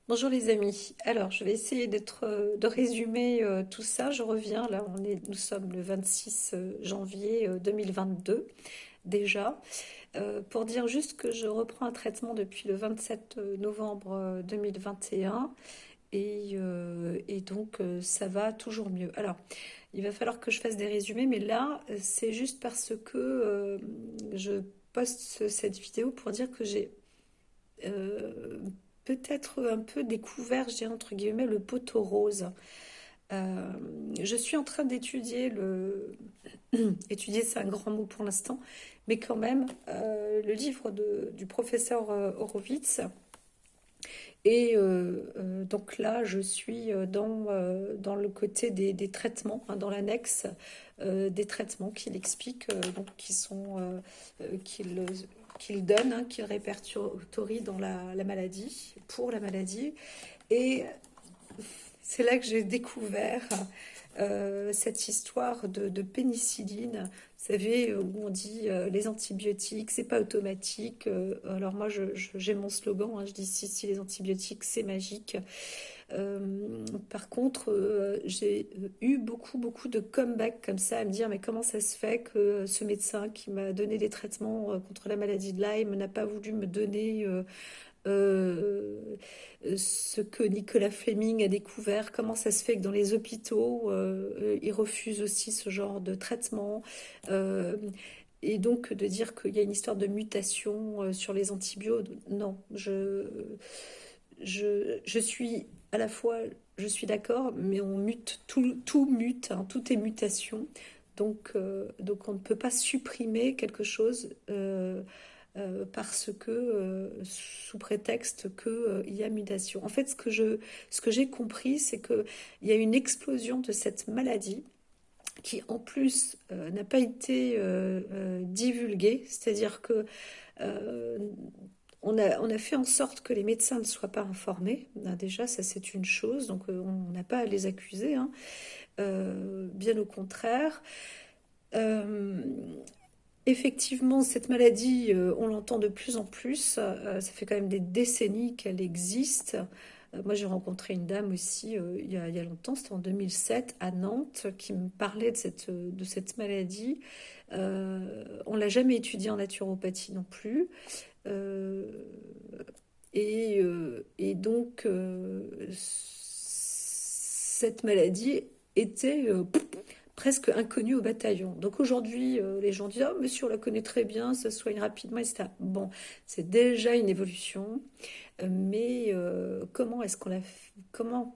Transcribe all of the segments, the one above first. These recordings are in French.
Bonjour les amis. Alors, je vais essayer de résumer tout ça. Je reviens là, nous sommes le 26 janvier 2022 déjà, pour dire juste que je reprends un traitement depuis le 27 novembre 2021 et donc ça va toujours mieux. Alors, il va falloir que je fasse des résumés, mais là, c'est juste parce que je poste cette vidéo pour dire que j'ai euh, peut-être un peu découvert, je dirais entre guillemets, le poteau rose. Euh, je suis en train d'étudier étudier, c'est un grand mot pour l'instant, mais quand même, le livre du professeur Horowitz. Donc là, je suis dans le côté des traitements, hein, dans l'annexe des traitements qu'il explique, donc qui sont qu'il donne, hein, qu'il répertorie dans la maladie, pour la maladie. Et c'est là que j'ai découvert cette histoire de pénicilline. Vous savez, où on dit les antibiotiques, c'est pas automatique. Alors moi, j'ai mon slogan, hein, je dis si les antibiotiques, c'est magique. Par contre, j'ai eu beaucoup de comebacks comme ça à me dire, mais comment ça se fait que ce médecin qui m'a donné des traitements contre la maladie de Lyme n'a pas voulu me donner euh, ce que Nicolas Fleming a découvert, comment ça se fait que dans les hôpitaux, ils refusent aussi ce genre de traitement. Euh, et donc de dire qu'il y a une histoire de mutation sur les antibiotiques, non, je suis à la fois, je suis d'accord, mais on mute, tout mute, hein, tout est mutation. Donc on ne peut pas supprimer quelque chose parce que, sous prétexte qu'il y a mutation. En fait, ce que j'ai compris, c'est qu'il y a une explosion de cette maladie qui, en plus, n'a pas été divulguée. C'est-à-dire que euh, on a fait en sorte que les médecins ne soient pas informés. Ben, déjà, ça c'est une chose, donc on n'a pas à les accuser, hein. Bien au contraire. Euh, Effectivement, cette maladie, on l'entend de plus en plus. Ça fait quand même des décennies qu'elle existe. Moi, j'ai rencontré une dame aussi il y a longtemps, c'était en 2007, à Nantes, qui me parlait de cette maladie. On l'a jamais étudiée en naturopathie non plus. Euh, et donc, cette maladie était presque inconnue au bataillon. Donc aujourd'hui, les gens disent: «Oh, monsieur, on la connaît très bien, ça se soigne rapidement, etc.» Bon, c'est déjà une évolution, mais comment est-ce qu'on comment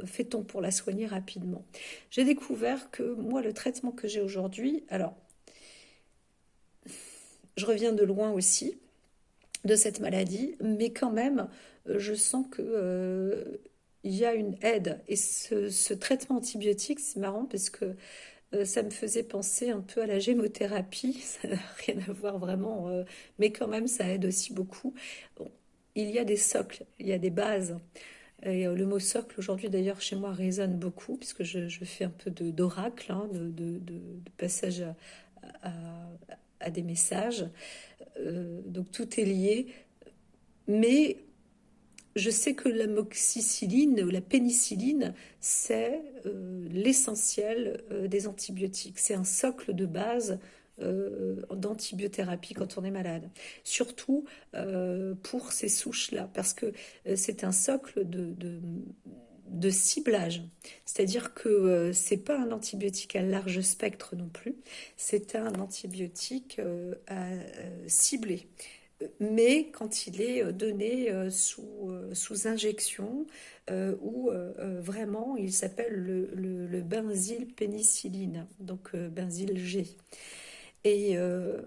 fait-on pour la soigner rapidement? J'ai découvert que moi, le traitement que j'ai aujourd'hui, alors, je reviens de loin aussi, de cette maladie, mais quand même, je sens que il y a une aide. Et ce traitement antibiotique, c'est marrant parce que ça me faisait penser un peu à la gémothérapie. Ça n'a rien à voir vraiment, mais quand même, ça aide aussi beaucoup. Bon, il y a des socles, il y a des bases. Et le mot socle, aujourd'hui d'ailleurs, chez moi, résonne beaucoup, puisque je fais un peu d'oracle, hein, de passage à- à des messages. Donc tout est lié. Mais je sais que l'amoxicilline ou la pénicilline, c'est l'essentiel des antibiotiques. C'est un socle de base d'antibiothérapie quand on est malade. Surtout pour ces souches-là, parce que c'est un socle de ciblage. C'est-à-dire que c'est pas un antibiotique à large spectre non plus, c'est un antibiotique ciblé, mais quand il est donné sous injection ou vraiment il s'appelle le benzylpénicilline, donc benzyl G. Et un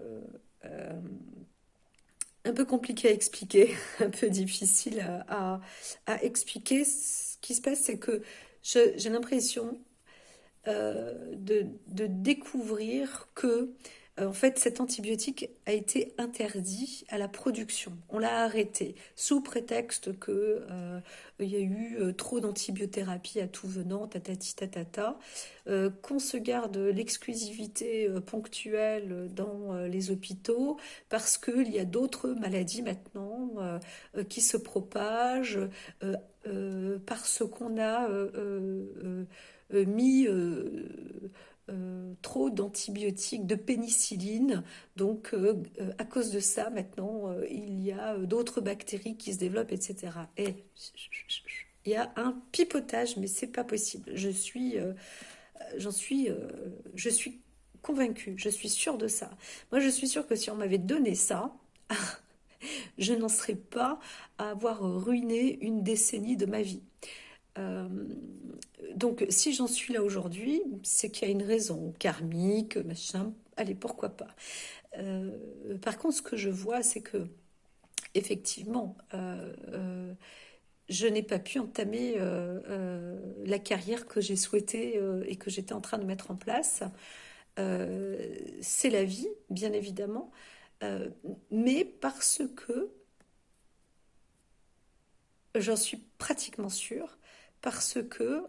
peu compliqué à expliquer, un peu difficile à expliquer. Ce qui se passe, c'est que j'ai l'impression de découvrir que En fait, cet antibiotique a été interdit à la production. On l'a arrêté sous prétexte que il y a eu trop d'antibiothérapie à tout venant, tatati tatata, qu'on se garde l'exclusivité ponctuelle dans les hôpitaux parce qu'il y a d'autres maladies maintenant qui se propagent parce qu'on a mis trop d'antibiotiques, de pénicilline. Donc, à cause de ça, maintenant, il y a d'autres bactéries qui se développent, etc. Et il y a un pipotage, mais c'est pas possible. Je suis convaincue, je suis sûre de ça. Moi, je suis sûre que si on m'avait donné ça, je n'en serais pas à avoir ruiné une décennie de ma vie. Euh, donc, si j'en suis là aujourd'hui, c'est qu'il y a une raison karmique, machin. Allez, pourquoi pas. Par contre, ce que je vois, c'est que effectivement, je n'ai pas pu entamer la carrière que j'ai souhaitée et que j'étais en train de mettre en place. C'est la vie, bien évidemment, euh, mais parce que j'en suis pratiquement sûre, parce que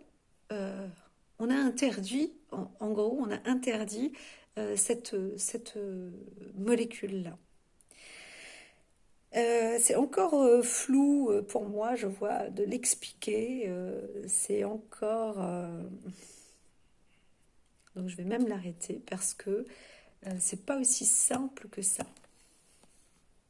euh, on a interdit, en gros, on a interdit cette molécule-là. C'est encore flou pour moi, je vois, de l'expliquer. C'est encore... donc je vais même l'arrêter parce que c'est pas aussi simple que ça.